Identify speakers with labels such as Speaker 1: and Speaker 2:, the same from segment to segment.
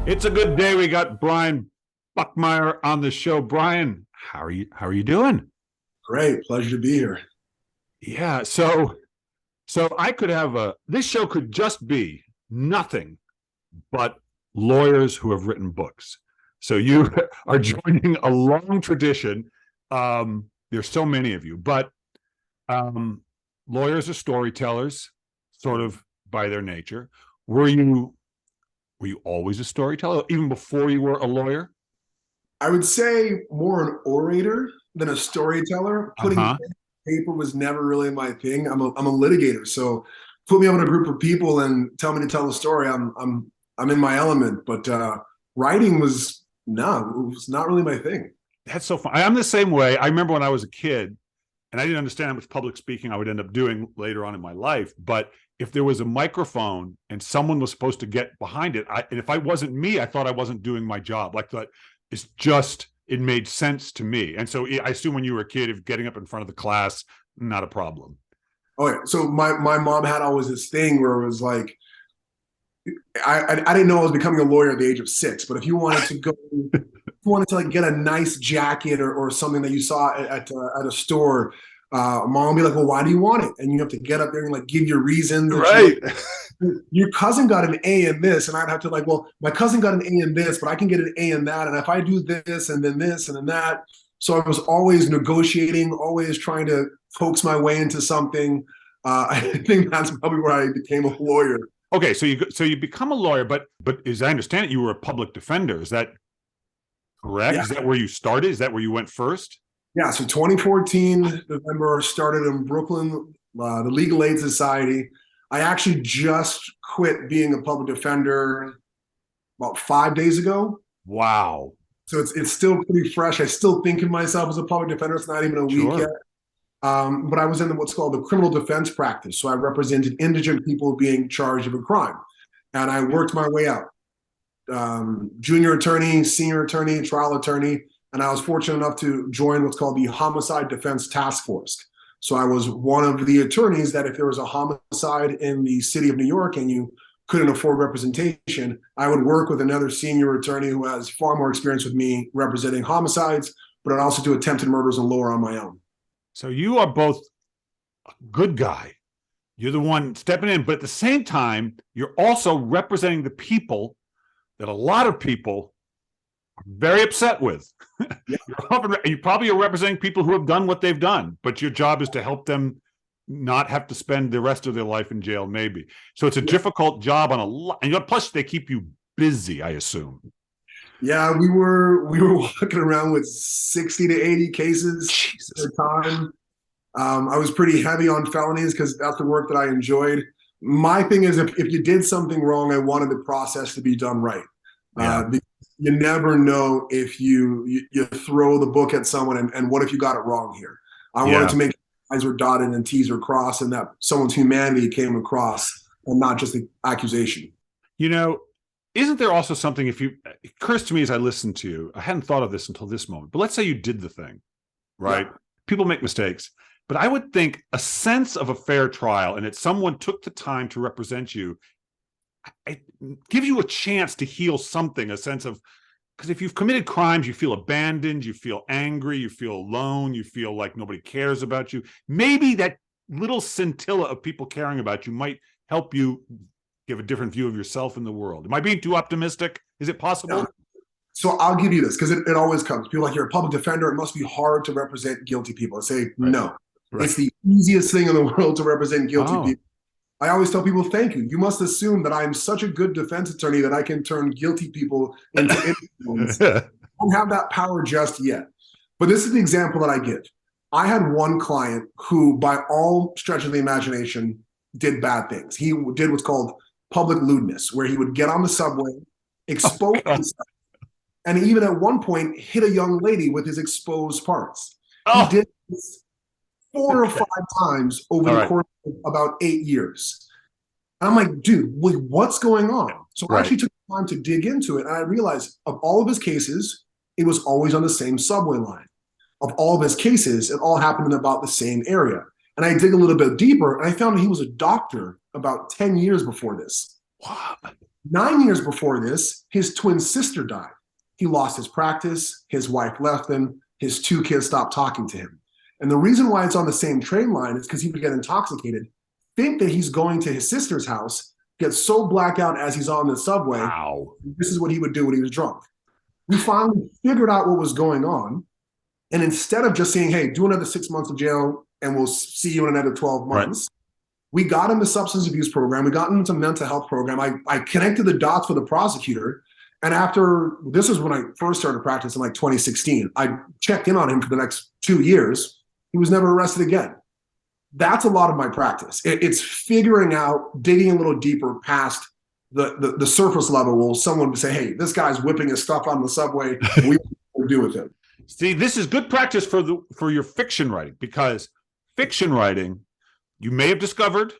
Speaker 1: It's a good day. We got Brian Buckmire on the show. Brian, how are you doing?
Speaker 2: Great. Pleasure to be here.
Speaker 1: Yeah, so I could have a this show could just be nothing but lawyers who have written books. So you are joining a long tradition. There's so many of you, but um, lawyers are storytellers, sort of by their nature. Were you were you always a storyteller, even before you were a lawyer?
Speaker 2: I would say more an orator than a storyteller. Putting pen
Speaker 1: Uh-huh.
Speaker 2: to paper was never really my thing. I'm a litigator, so put me up in a group of people and tell me to tell a story. I'm in my element. But writing was no, it was not really my thing.
Speaker 1: That's so fun. I'm the same way. I remember when I was a kid, and I didn't understand how much public speaking I would end up doing later on in my life. But if there was a microphone and someone was supposed to get behind it, and if I wasn't me, I thought I wasn't doing my job. Like that, it's just it made sense to me. And so I assume when you were a kid, if getting up in front of the class, not a problem.
Speaker 2: Oh yeah. So my mom had always this thing where it was like I didn't know I was becoming a lawyer at the age of 6, but if you wanted to go, if you wanted to like get a nice jacket or something that you saw at a store, mom would be like, "Well, why do you want it?" And you have to get up there and like give your reasons. And she's like,
Speaker 1: Right.
Speaker 2: "Your cousin got an A in this," and I'd have to like, "Well, my cousin got an A in this, but I can get an A in that, and if I do this and then that." So I was always negotiating, always trying to coax my way into something. I think that's probably where I became a lawyer.
Speaker 1: Okay, so you become a lawyer, but as I understand it, you were a public defender. Is that correct?
Speaker 2: Yeah.
Speaker 1: Is that where you started? Is that where you went first?
Speaker 2: Yeah, so 2014, November, started in Brooklyn, the Legal Aid Society. I actually just quit being a public defender about 5 days ago.
Speaker 1: Wow.
Speaker 2: So it's still pretty fresh. I still think of myself as a public defender. It's not even a week yet.
Speaker 1: Sure.
Speaker 2: But I was in what's called the criminal defense practice. So I represented indigent people being charged of a crime. And I worked my way out. Junior attorney, senior attorney, trial attorney, and I was fortunate enough to join what's called the Homicide Defense Task Force. So I was one of the attorneys that if there was a homicide in the city of New York and you couldn't afford representation, I would work with another senior attorney who has far more experience with me representing homicides, but I'd also do attempted murders and lower on my own.
Speaker 1: So you are both a good guy. You're the one stepping in, but at the same time, you're also representing the people that a lot of people are very upset with.
Speaker 2: Yeah.
Speaker 1: You probably are representing people who have done what they've done, but your job is to help them not have to spend the rest of their life in jail, maybe. So it's a difficult job on a lot, and plus they keep you busy, I assume.
Speaker 2: Yeah, we were walking around with 60 to 80 cases at
Speaker 1: Jesus.
Speaker 2: a time. I was pretty heavy on felonies because that's the work that I enjoyed. My thing is, if you did something wrong, I wanted the process to be done right.
Speaker 1: Yeah.
Speaker 2: Because you never know if you throw the book at someone and what if you got it wrong here? I wanted
Speaker 1: Yeah.
Speaker 2: to make sure I's were dotted and T's were crossed and that someone's humanity came across and not just the accusation.
Speaker 1: You know, isn't there also something if you it occurs to me as I listen to you, I hadn't thought of this until this moment, but let's say you did the thing, right?
Speaker 2: Yeah.
Speaker 1: People make mistakes, but I would think a sense of a fair trial and that someone took the time to represent you, it gives you a chance to heal something, a sense of because if you've committed crimes, you feel abandoned, you feel angry, you feel alone, you feel like nobody cares about you. Maybe that little scintilla of people caring about you might help you give a different view of yourself in the world. Am I being too optimistic? Is it
Speaker 2: Yeah.
Speaker 1: possible?
Speaker 2: So I'll give you this because it always comes. People are like, you're a public defender. It must be hard to represent guilty people. I say,
Speaker 1: Right.
Speaker 2: no,
Speaker 1: Right.
Speaker 2: it's the easiest thing in the world to represent guilty
Speaker 1: Oh.
Speaker 2: people. I always tell people, thank you. You must assume that I'm such a good defense attorney that I can turn guilty people into innocents. I don't have that power just yet. But this is the example that I give. I had one client who, by all stretch of the imagination, did bad things. He did what's called public lewdness, where he would get on the subway, expose
Speaker 1: God.
Speaker 2: himself, and even at one point hit a young lady with his exposed parts. He
Speaker 1: Oh,
Speaker 2: did this 4 or 5 times over
Speaker 1: all
Speaker 2: the
Speaker 1: right.
Speaker 2: course of about 8 years. And I'm like, dude, wait, what's going on? So I
Speaker 1: Right.
Speaker 2: actually took time to dig into it, and I realized of all of his cases, it was always on the same subway line. Of all of his cases, it all happened in about the same area. And I dig a little bit deeper, and I found he was a doctor about 10 years before this.
Speaker 1: Wow.
Speaker 2: 9 years before this, his twin sister died. He lost his practice. His wife left him. His 2 kids stopped talking to him. And the reason why it's on the same train line is because he would get intoxicated, think that he's going to his sister's house, get so blackout as he's on the subway.
Speaker 1: Wow.
Speaker 2: This is what he would do when he was drunk. We finally figured out what was going on. And instead of just saying, hey, do another 6 months of jail and we'll see you in another 12 months, we got him the substance abuse program. We got him into mental health program. I connected the dots with the prosecutor. And after, this is when I first started practice in like 2016. I checked in on him for the next 2 years. He was never arrested again. That's a lot of my practice. It's figuring out, digging a little deeper past the surface level. Will someone say, hey, this guy's whipping his stuff on the subway. We will do with him.
Speaker 1: See, this is good practice for your fiction writing, because fiction writing, you may have discovered,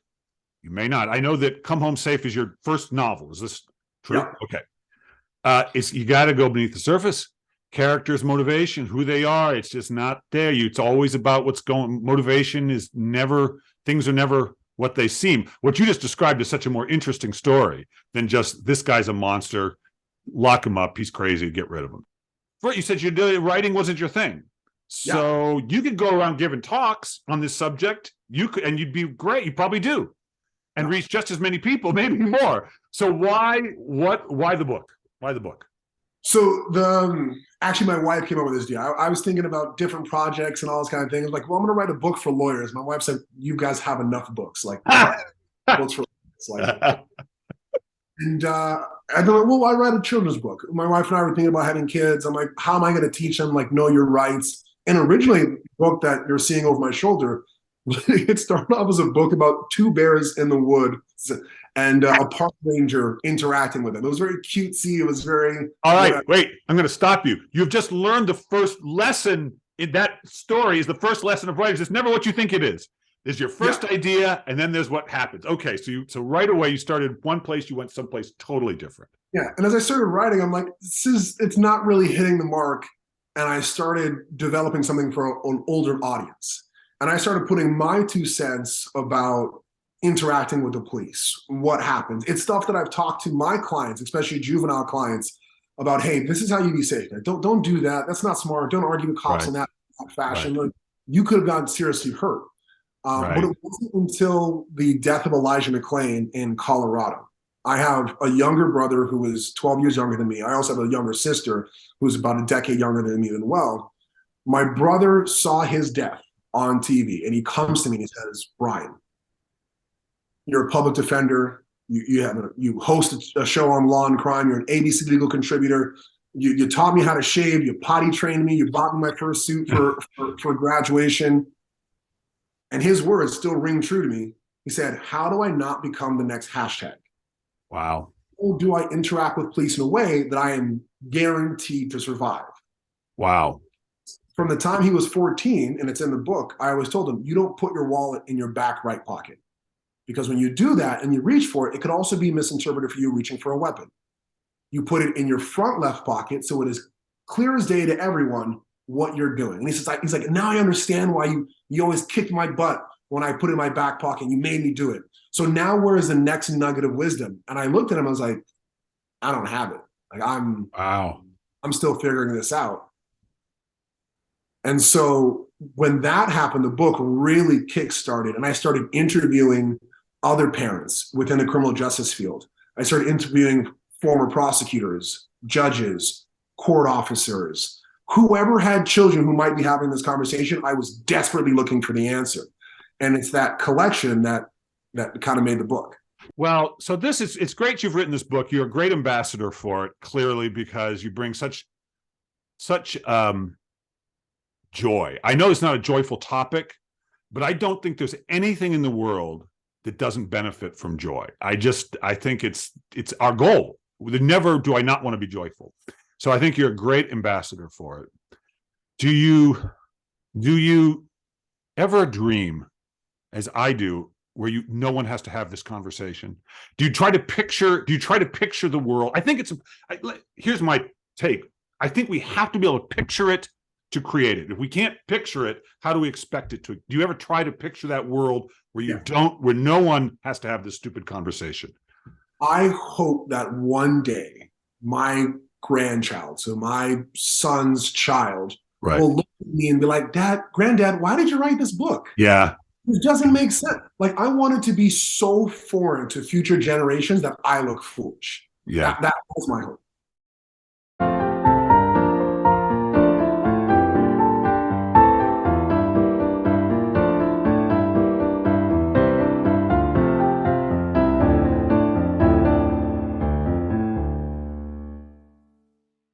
Speaker 1: you may not. I know that Come Home Safe is your first novel. Is this true?
Speaker 2: Yeah.
Speaker 1: Okay. You got to go beneath the surface. Characters' motivation, who they are, it's just not there. It's always about what's going. Motivation is never, things are never what they seem. What you just described is such a more interesting story than just this guy's a monster, lock him up, he's crazy, get rid of him. But you said writing wasn't your thing. So you could go around giving talks on this subject. You could, and you'd be great. You probably do, and reach just as many people, maybe more. So why the book? Why the book?
Speaker 2: So actually my wife came up with this deal. I was thinking about different projects and all this kind of thing. I was like, well, I'm going to write a book for lawyers. My wife said, you guys have enough books, like books for lawyers. And I'd be like, well, I write a children's book. My wife and I were thinking about having kids. I'm like, how am I going to teach them, like, know your rights? And originally, the book that you're seeing over my shoulder, it started off as a book about 2 bears in the woods and a park ranger interacting with them. It was very cutesy. It was very...
Speaker 1: All right, wait, I'm going to stop you. You've just learned the first lesson in that story is the first lesson of writing. It's never what you think it is. There's your first idea, and then there's what happens. Okay, so right away you started one place, you went someplace totally different.
Speaker 2: Yeah, and as I started writing, I'm like, it's not really hitting the mark. And I started developing something for an older audience. And I started putting my 2 cents about interacting with the police, what happens. It's stuff that I've talked to my clients, especially juvenile clients, about, hey, this is how you be safe. Don't do that. That's not smart. Don't argue with cops in that fashion. Like, you could have gotten seriously hurt. But it wasn't until the death of Elijah McClain in Colorado. I have a younger brother who is 12 years younger than me. I also have a younger sister who's about a decade younger than me as well. My brother saw his death on TV, and he comes to me and he says, Brian, you're a public defender. You host a show on law and crime. You're an ABC legal contributor. You taught me how to shave. You potty trained me. You bought me my first suit for graduation. And his words still ring true to me. He said, how do I not become the next hashtag?
Speaker 1: Wow.
Speaker 2: How do I interact with police in a way that I am guaranteed to survive?
Speaker 1: Wow.
Speaker 2: From the time he was 14, and it's in the book, I always told him, you don't put your wallet in your back right pocket. Because when you do that and you reach for it, it could also be misinterpreted for you reaching for a weapon. You put it in your front left pocket so it is clear as day to everyone what you're doing. And he's like, now I understand why you always kicked my butt when I put it in my back pocket. You made me do it. So now where is the next nugget of wisdom? And I looked at him, I was like, I don't have it. Like I'm still figuring this out. And so when that happened, the book really kick-started, and I started interviewing other parents within the criminal justice field. I started interviewing former prosecutors, judges, court officers, whoever had children who might be having this conversation. I was desperately looking for the answer. And it's that collection that kind of made the book.
Speaker 1: Well, so it's great you've written this book. You're a great ambassador for it, clearly, because you bring such joy. I know it's not a joyful topic, but I don't think there's anything in the world that doesn't benefit from joy. I think it's our goal. Never do I not want to be joyful. So I think you're a great ambassador for it. Do you ever dream, as I do, where no one has to have this conversation? Do you try to picture the world? I think here's my take. I think we have to be able to picture it to create it. If we can't picture it, how do we expect it to? Do you ever try to picture that world where where no one has to have this stupid conversation?
Speaker 2: I hope that one day my grandchild, so my son's child,
Speaker 1: Right.
Speaker 2: will look at me and be like, Dad, Granddad, why did you write this book?
Speaker 1: Yeah.
Speaker 2: It doesn't make sense. Like, I want it to be so foreign to future generations that I look foolish.
Speaker 1: Yeah.
Speaker 2: That was my hope.